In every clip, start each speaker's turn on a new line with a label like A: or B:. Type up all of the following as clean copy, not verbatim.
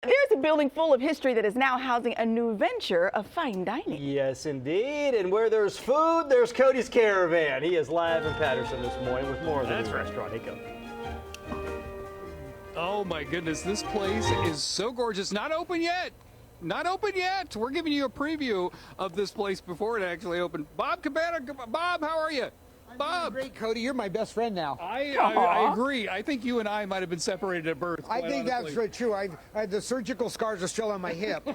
A: There's a building full of history that is now housing a new venture of fine dining.
B: Yes, indeed. And where there's food, there's Cody's Caravan. He is live in Patterson this morning with more of the new restaurant. Hey, Cody.
C: Oh my goodness, this place is so gorgeous. Not open yet. Not open yet. We're giving you a preview of this place before it actually opened. Bob Cabana, Bob, how are you? Bob.
D: Great, Cody. You're my best friend now.
C: I agree. I think you and I might have been separated at birth.
D: I think
C: honestly.
D: that's true. I the surgical scars are still on my hip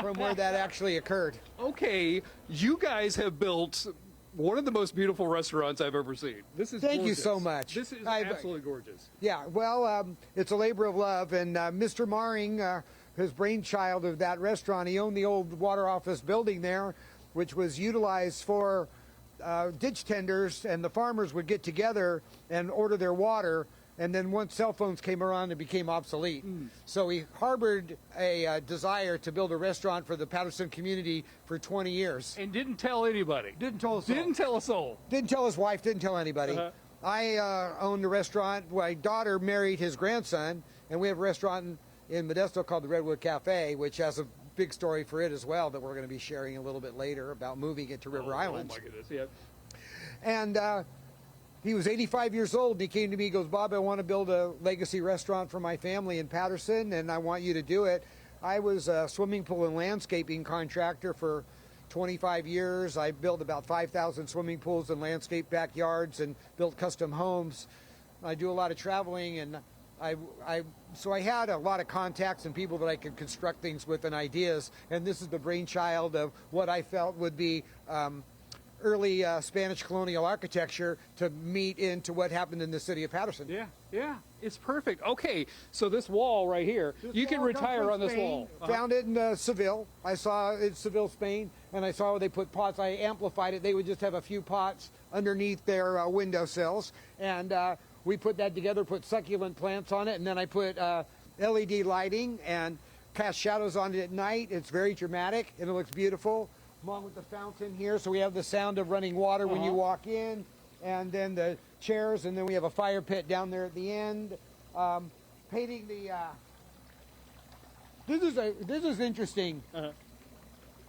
D: from where that actually occurred.
C: Okay, you guys have built one of the most beautiful restaurants I've ever seen. This is
D: Thank you
C: gorgeous.
D: so much.
C: This is absolutely gorgeous.
D: Yeah, well, it's a labor of love, and Mr. Maring, his brainchild of that restaurant, he owned the old water office building there, which was utilized for ditch tenders, and the farmers would get together and order their water, and then once cell phones came around, it became obsolete. So he harbored a desire to build a restaurant for the Patterson community for 20 years.
C: And didn't tell anybody.
D: Didn't tell us.
C: Didn't tell a soul.
D: Didn't tell his wife. Didn't tell anybody. I owned a restaurant. My daughter married his grandson, and we have a restaurant in Modesto called the Redwood Cafe, which has a big story for it as well that we're going to be sharing a little bit later about moving it to River Islands.
C: Oh my goodness, yeah.
D: And he was 85 years old, and he came to me, he goes, Bob, I want to build a legacy restaurant for my family in Patterson, and I want you to do it. I was a swimming pool and landscaping contractor for 25 years. I built about 5,000 swimming pools and landscape backyards and built custom homes. I do a lot of traveling, and so I had a lot of contacts and people that I could construct things with and ideas, and this is the brainchild of what I felt would be early Spanish colonial architecture to meet into what happened in the city of Patterson.
C: Yeah, it's perfect. Okay, so this wall right here, you can retire on this wall.
D: Found it in Seville. I saw it in Seville, Spain, and I saw where they put pots. I amplified it. They would just have a few pots underneath their windowsills, and we put that together, put succulent plants on it, and then I put LED lighting and cast shadows on it at night. It's very dramatic, and it looks beautiful, along with the fountain here. So we have the sound of running water when you walk in, and then the chairs, and then we have a fire pit down there at the end. Painting the... This is interesting.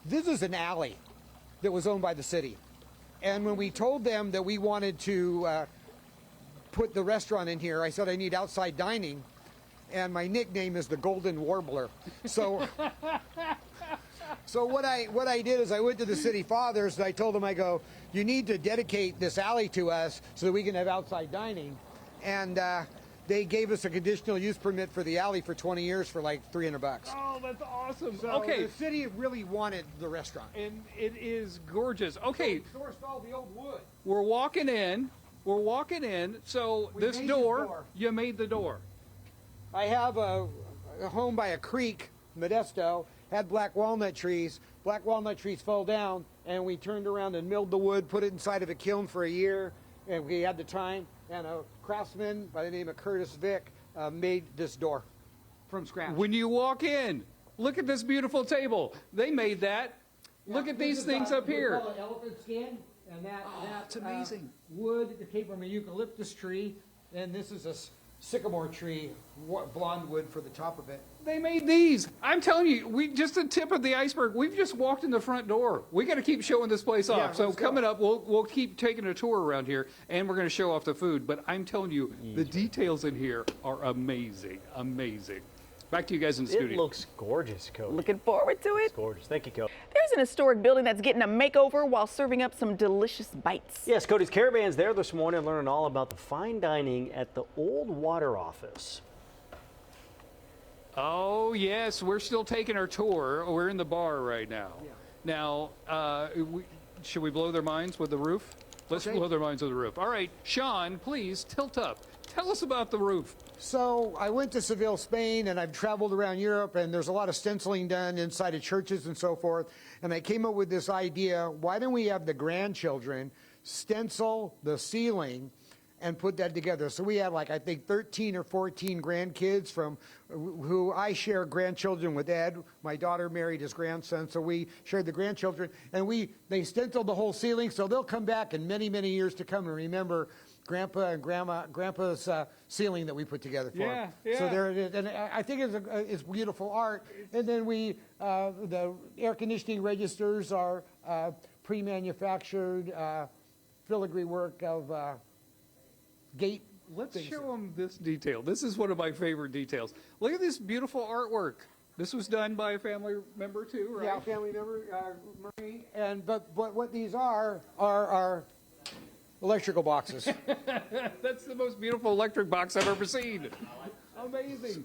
D: This is an alley that was owned by the city. And when we told them that we wanted to put the restaurant in here, I said I need outside dining, and my nickname is the Golden Warbler. So, so what I did is I went to the city fathers and I told them, I go, you need to dedicate this alley to us so that we can have outside dining, and they gave us a conditional use permit for the alley for 20 years for like $300.
C: Oh, that's awesome.
D: So
C: okay,
D: the city really wanted the restaurant,
C: and it is gorgeous. Okay,
D: so we sourced all the old wood.
C: we're walking in. We're walking in. So
D: We
C: this
D: made
C: door,
D: the door.
C: you made the door.
D: I have a home by a creek, Modesto, had black walnut trees. Black walnut trees fell down, and we turned around and milled the wood, put it inside of a kiln for a year, and we had the time, and a craftsman by the name of Curtis Vick made this door from scratch.
C: When you walk in, look at this beautiful table. They made that. Look at these things up here.
D: We call it elephant skin, and that's
C: amazing.
D: Wood that came from a eucalyptus tree, and this is a sycamore tree, blonde wood for the top of it.
C: They made these. I'm telling you, we just the tip of the iceberg. We've just walked in the front door. We got to keep showing this place off.
D: Yeah,
C: So
D: let's go.
C: coming up, we'll keep taking a tour around here, and we're going to show off the food. But I'm telling you, the details in here are amazing, amazing. Back to you guys in the
B: It
C: studio.
B: looks gorgeous, Cody.
A: Looking forward to it.
B: It's gorgeous. Thank you, Cody.
A: There's an historic building that's getting a makeover while serving up some delicious bites.
B: Yes, Cody's Caravan's there this morning learning all about the fine dining at the old water office.
C: Oh, yes, we're still taking our tour. We're in the bar right now.
D: Yeah.
C: Now, should we blow their minds with the roof? Let's
D: Okay.
C: blow their minds with the roof. All right, Sean, please tilt up. Tell us about the roof.
D: So I went to Seville, Spain, and I've traveled around Europe, and there's a lot of stenciling done inside of churches and so forth. And I came up with this idea, why don't we have the grandchildren stencil the ceiling and put that together. So we have like, I think 13 or 14 grandkids from who I share grandchildren with Ed. My daughter married his grandson, so we shared the grandchildren. And they stenciled the whole ceiling, so they'll come back in many, many years to come and remember Grandpa and Grandpa's ceiling that we put together for them.
C: Yeah.
D: So there it is. And I think it's beautiful art. And then the air conditioning registers are pre-manufactured filigree work of gate.
C: Let's show them this detail. This is one of my favorite details. Look at this beautiful artwork. This was done by a family member too, right?
D: Yeah, family member, Marie. But what these are electrical boxes.
C: That's the most beautiful electric box I've ever seen. Amazing.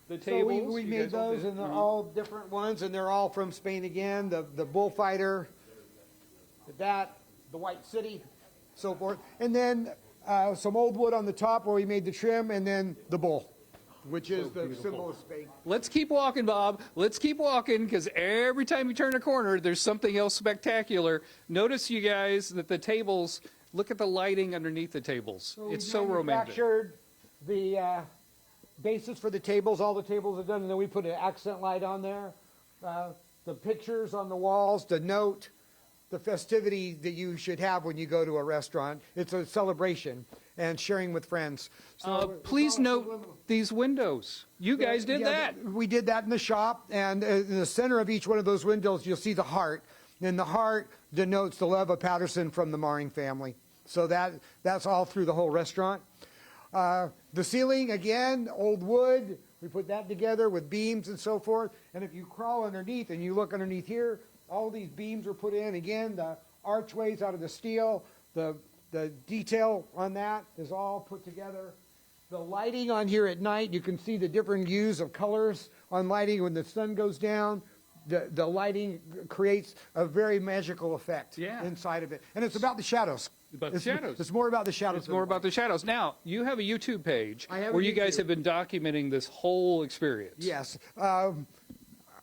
C: The
D: So
C: tables.
D: we
C: you
D: made
C: guys all
D: those,
C: did.
D: and they're all different ones, and they're all from Spain again. The bullfighter, the White City, so forth. And then some old wood on the top where we made the trim, and then the bull, which is the symbol of Spain.
C: Let's keep walking, Bob. Let's keep walking, because every time you turn a corner, there's something else spectacular. Notice, you guys, that the tables, look at the lighting underneath the tables. It's so romantic.
D: Manufactured the basis for the tables. All the tables are done, and then we put an accent light on there. The pictures on the walls denote the festivity that you should have when you go to a restaurant. It's a celebration and sharing with friends. So
C: Please note these windows. You guys did that.
D: We did that in the shop, and in the center of each one of those windows, you'll see the heart. And the heart denotes the love of Patterson from the Maring family. So that's all through the whole restaurant. The ceiling, again, old wood. We put that together with beams and so forth. And if you crawl underneath and you look underneath here, all these beams were put in. Again, the archways out of the steel, the detail on that is all put together. The lighting on here at night, you can see the different hues of colors on lighting when the sun goes down. The lighting creates a very magical effect inside of it. And it's about the shadows.
C: About the shadows.
D: It's more about the shadows.
C: It's more about the shadows. Now, you have a YouTube page
D: I have a
C: where you guys
D: YouTube.
C: have been documenting this whole experience.
D: Yes.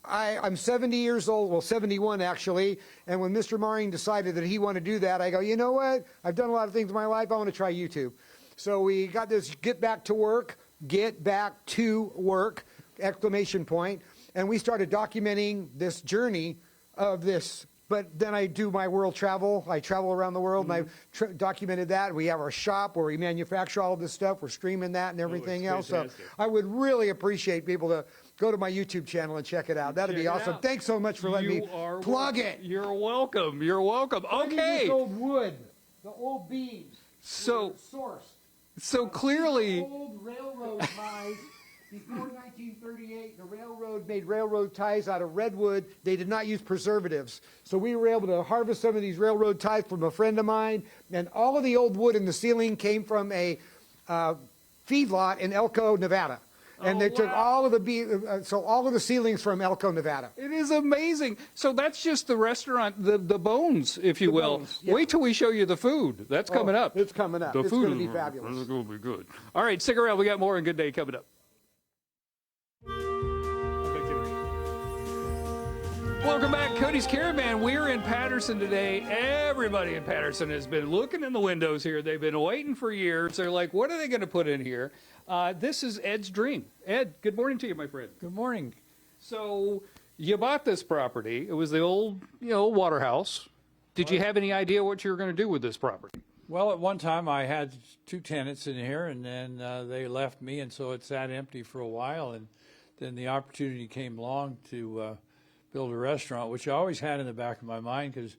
D: I'm 70 years old, well, 71 actually, and when Mr. Maring decided that he wanted to do that, I go, you know what? I've done a lot of things in my life. I want to try YouTube. So we got this get back to work, exclamation point, and we started documenting this journey of this. But then I do my world travel. I travel around the world, and I've documented that. We have our shop where we manufacture all of this stuff. We're streaming that and everything else. So I would really appreciate people to go to my YouTube channel and check it out. That'd be awesome. Thanks so much for letting me plug it.
C: You're welcome. You're welcome. Okay.
D: This old wood, the old beams.
C: So,
D: Source.
C: so clearly,
D: Old railroad ties. Before 1938, the railroad made railroad ties out of redwood. They did not use preservatives. So we were able to harvest some of these railroad ties from a friend of mine. And all of the old wood in the ceiling came from a feedlot in Elko, Nevada. And they took all of the ceilings from Elko, Nevada.
C: it is amazing. So that's just the restaurant, the bones, if you will.
D: bones, yeah.
C: Wait till we show you the food. That's coming up.
D: It's coming up.
C: The
D: It's
C: food
D: going to
C: is
D: be fabulous.
C: It's going to be good. All right, stick around. We got more and Good Day coming up. Welcome back, Cody's Caravan. We're in Patterson today. Everybody in Patterson has been looking in the windows here. They've been waiting for years. They're like, what are they going to put in here? This is Ed's dream. Ed, good morning to you, my friend.
E: Good morning.
C: So you bought this property. It was the old, water house. Did you have any idea what you were going to do with this property?
E: Well, at one time I had 2 tenants in here, and then they left me, and so it sat empty for a while. And then the opportunity came along to build a restaurant, which I always had in the back of my mind because,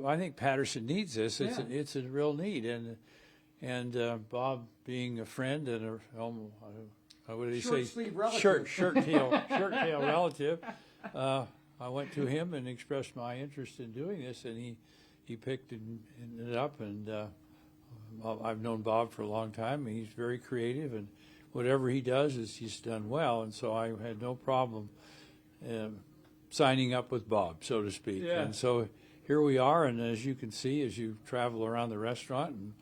E: I think Patterson needs this. It's a real need. And Bob, being a friend and what did he say?
D: Short-sleeve relative.
E: Shirt-tail relative. I went to him and expressed my interest in doing this, and he picked it up. And I've known Bob for a long time. And he's very creative, and whatever he does he's done well. And so I had no problem signing up with Bob, so to speak.
C: Yeah.
E: And so here we are. And as you can see, as you travel around the restaurant, and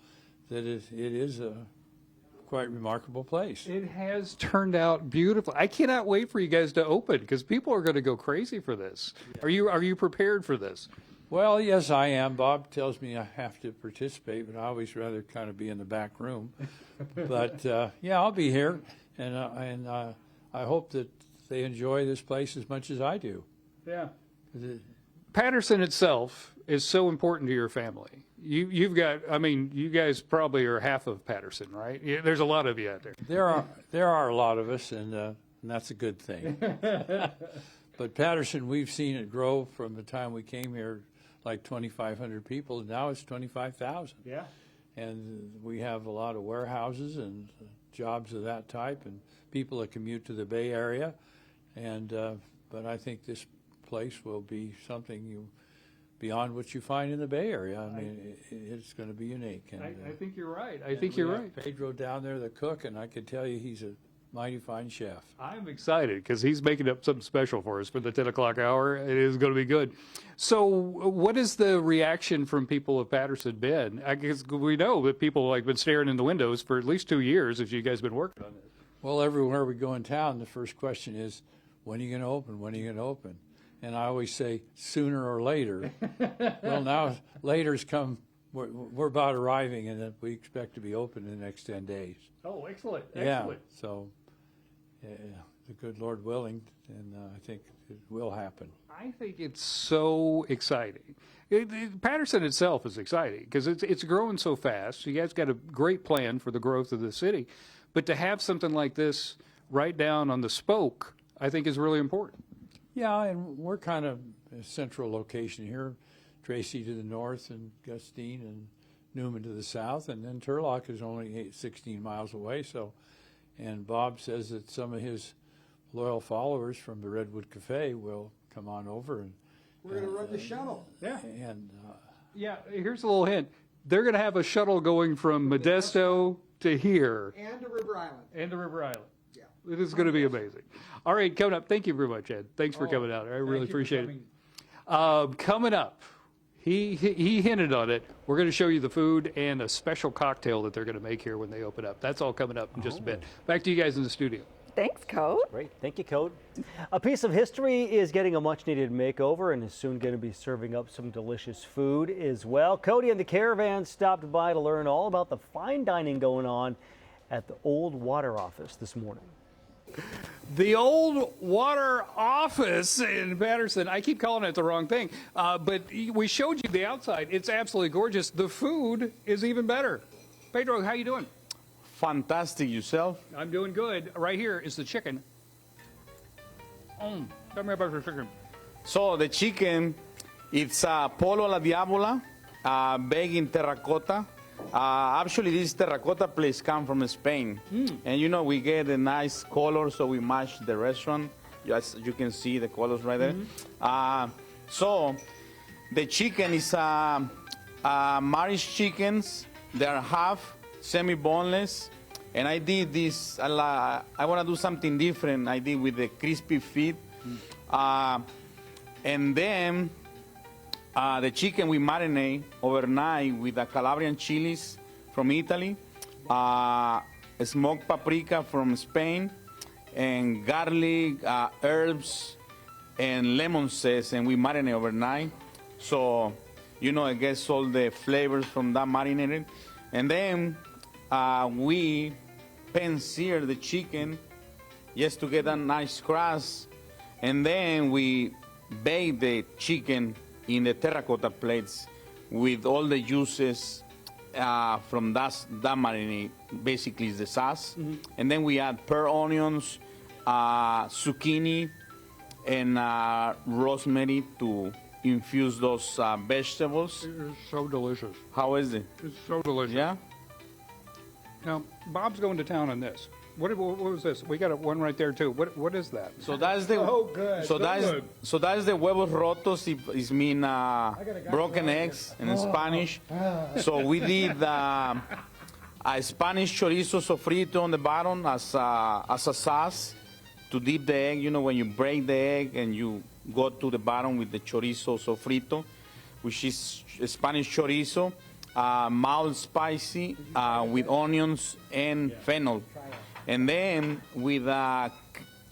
E: that it is a quite remarkable place.
C: It has turned out beautiful. I cannot wait for you guys to open because people are going to go crazy for this. Are you prepared for this?
E: Well, yes, I am. Bob tells me I have to participate, but I always rather kind of be in the back room. But yeah, I'll be here, and I hope that they enjoy this place as much as I do.
C: Yeah. Patterson itself is so important to your family. You've got, I mean, you guys probably are half of Patterson, right? There's a lot of you out there.
E: There are a lot of us, and that's a good thing. But Patterson, we've seen it grow from the time we came here, like 2,500 people, and now it's 25,000.
C: Yeah.
E: And we have a lot of warehouses and jobs of that type, and people that commute to the Bay Area. And but I think this place will be something beyond what you find in the Bay Area. I mean, it's going to be unique. And,
C: I think you're right. I think you're right.
E: Pedro down there, the cook, and I can tell you he's a mighty fine chef.
C: I'm excited because he's making up something special for us for the 10 o'clock hour. It is going to be good. So what has the reaction from people of Patterson been? I guess we know that people have been staring in the windows for at least 2 years as you guys have been working on this.
E: Well, everywhere we go in town, the first question is, when are you going to open? When are you going to open? And I always say, sooner or later. Well, now later's come. We're about arriving, and we expect to be open in the next 10 days.
C: Oh, excellent.
E: Yeah, so the good Lord willing, and I think it will happen.
C: I think it's so exciting. Patterson itself is exciting because it's growing so fast. You guys got a great plan for the growth of the city. But to have something like this right down on the spoke, I think is really important.
E: Yeah, and we're kind of a central location here. Tracy to the north, and Gustine and Newman to the south, and then Turlock is only 16 miles away. So, and Bob says that some of his loyal followers from the Redwood Cafe will come on over, and
D: We're going to run the shuttle.
C: Yeah.
E: and
C: Yeah, here's a little hint. They're going to have a shuttle going from Modesto to here.
D: And to River Island.
C: And to River Island.
D: Yeah.
C: It is going to be amazing. All right, coming up, thank you very much, Ed. Thanks for coming out. I really appreciate it. Coming up, he hinted on it. We're going to show you the food and a special cocktail that they're going to make here when they open up. That's all coming up in just a bit. Back to you guys in the studio.
A: Thanks, Code.
B: Great. Thank you, Code. A Piece of History is getting a much-needed makeover and is soon going to be serving up some delicious food as well. Cody and the Caravan stopped by to learn all about the fine dining going on at the Old Water Office this morning.
C: The Old Water Office in Patterson. I keep calling it the wrong thing, but we showed you the outside. It's absolutely gorgeous. The food is even better. Pedro, how you doing?
F: Fantastic. Yourself?
C: I'm doing good. Right here is the chicken. Tell me about your chicken.
F: So the chicken, it's pollo alla diavola, baked in terracotta. Actually, this terracotta place come from Spain. And you know, we get a nice color, so we match the restaurant. As you can see the colors right there. So the chicken is Marish chickens. They are half semi-boneless. And I did this, I want to do something different. I did with the crispy feet. And then the chicken we marinate overnight with the Calabrian chilies from Italy, smoked paprika from Spain, and garlic, herbs, and lemon zest, and we marinate overnight. So, you know, it gets all the flavors from that marinated. And then we pan-sear the chicken just to get a nice crust. And then we bake the chicken in the terracotta plates with all the juices from that marinade, basically is the sauce. And then we add pear onions, zucchini, and rosemary to infuse those vegetables.
C: It's so delicious.
F: How is it?
C: It's so delicious.
F: Yeah?
C: Now, Bob's going to town on this. What was this? We got one right there too. What is that?
F: So that's the
D: good.
F: So that's the huevos rotos. It means broken eggs in Spanish. So we did a Spanish chorizo sofrito on the bottom as a sauce to dip the egg. You know, when you break the egg and you go to the bottom with the chorizo sofrito, which is Spanish chorizo, mild spicy with onions and fennel. And then with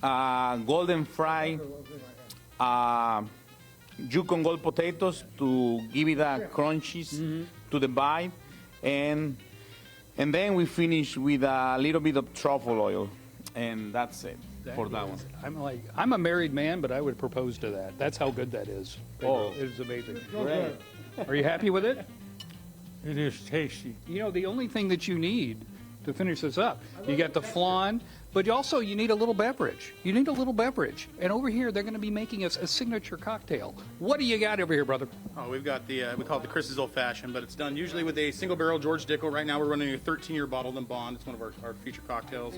F: golden fried juke on gold potatoes to give it that crunchies to the bite, and then we finish with a little bit of truffle oil, and that's it for that one.
C: I'm a married man, but I would propose to that. That's how good that is.
F: Oh.
C: It is amazing.
B: Great.
C: Are you happy with it?
E: It is tasty.
C: You know, the only thing that you need to finish this up, you got the flan, but also you need a little beverage. You need a little beverage. And over here, they're going to be making us a signature cocktail. What do you got over here, brother?
G: Oh, we've got the, we call it the Chris's Old Fashioned, but it's done usually with a single barrel George Dickel. Right now we're running a 13-year bottled and bond. It's one of our feature cocktails.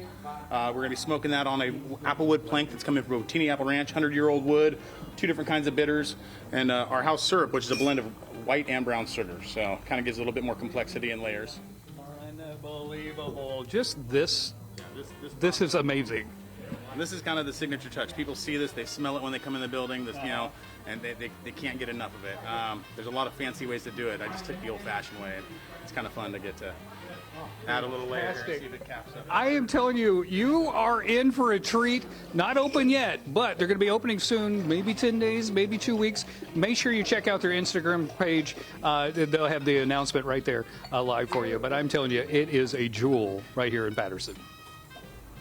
G: We're going to be smoking that on a applewood plank that's coming from Rotini Apple Ranch, 100-year-old wood, 2 different kinds of bitters, and our house syrup, which is a blend of white and brown sugar. So kind of gives a little bit more complexity and layers.
C: Unbelievable. Just this, this is amazing.
G: And this is kind of the signature touch. People see this, they smell it when they come in the building, this, you know, and they can't get enough of it. There's a lot of fancy ways to do it. I just took the old-fashioned way. It's kind of fun to get to add a little layer, see if it caps up.
C: I am telling you, you are in for a treat. Not open yet, but they're going to be opening soon, maybe 10 days, maybe 2 weeks. Make sure you check out their Instagram page. They'll have the announcement right there live for you. But I'm telling you, it is a jewel right here in Patterson.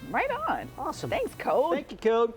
A: Right on.
B: Awesome.
A: Thanks, Code.
B: Thank you, Code.